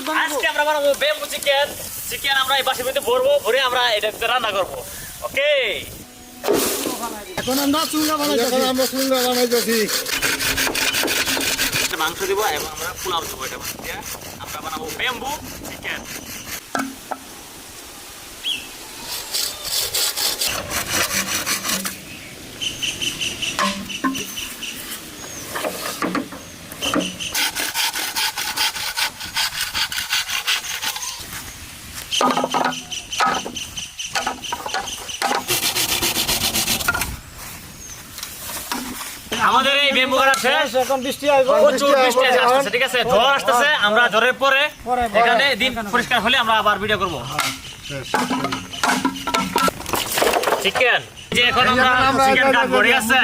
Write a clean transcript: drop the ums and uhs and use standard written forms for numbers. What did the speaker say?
তোমরা? আজকে আমরা বানাবো বেম্বু চিকেন। চিকেন আমরা এই বাসের মধ্যে ভরবো, ভরে আমরা এটা রান্না করবো। ওকে, এখন আমরা চুঙ্গা বানাইতেছি। মাংস দিব এবং আমরা পোলাও দেবো। এটা দিয়ে আমরা বানাবো বেম্বু চিকেন। আমাদের এই বেম্বু কাটা শেষ। এখন বৃষ্টি আইব, প্রচুর বৃষ্টি আসতেছে, ঠিক আছে, ঝড় আসতেছে। আমরা ঝড়ের পরে এখানে দিন পরিষ্কার হলে আমরা আবার ভিডিও করব। চিকেন যে এখন আমরা চিকেন কাটবো, ঠিক আছে।